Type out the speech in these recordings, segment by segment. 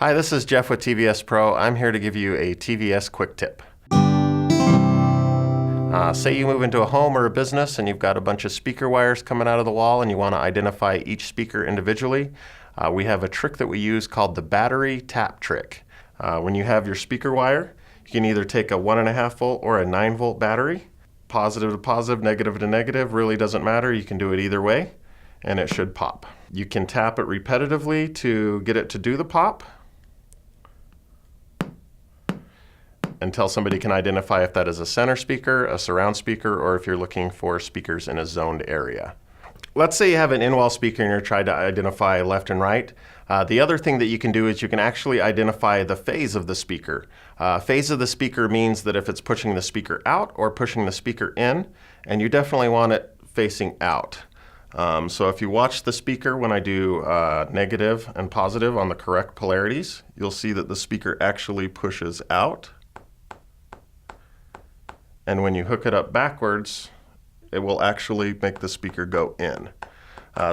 Hi, this is Jeff with TVS Pro. I'm here to give you a TVS quick tip. Say you move into a home or a business and you've got a bunch of speaker wires coming out of the wall and you want to identify each speaker individually. We have a trick that we use called the battery tap trick. When you have your speaker wire, you can either take a 1.5 volt or a 9 volt battery. Positive to positive, negative to negative, really doesn't matter. You can do it either way and it should pop. You can tap it repetitively to get it to do the pop, until somebody can identify if that is a center speaker, a surround speaker, or if you're looking for speakers in a zoned area. Let's say you have an in-wall speaker and you're trying to identify left and right. The other thing that you can do is you can actually identify the phase of the speaker. Phase of the speaker means that if it's pushing the speaker out or pushing the speaker in, and you definitely want it facing out. So if you watch the speaker when I do negative and positive on the correct polarities, you'll see that the speaker actually pushes out. And when you hook it up backwards, it will actually make the speaker go in.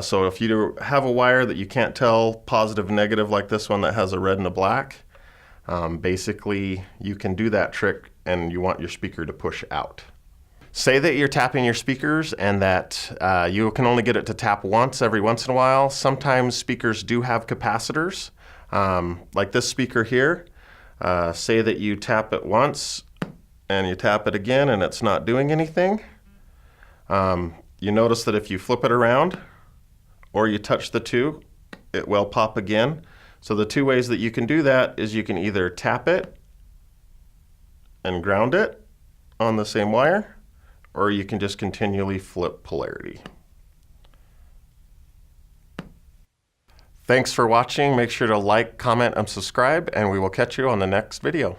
So if you have a wire that you can't tell positive and negative like this one that has a red and a black, basically you can do that trick and you want your speaker to push out. Say that you're tapping your speakers and that you can only get it to tap once every once in a while. Sometimes speakers do have capacitors, like this speaker here. Say that you tap it once and you tap it again and it's not doing anything. You notice that if you flip it around or you touch the two, it will pop again. So the two ways that you can do that is you can either tap it and ground it on the same wire, or you can just continually flip polarity. Thanks for watching. Make sure to like, comment, and subscribe, and we will catch you on the next video.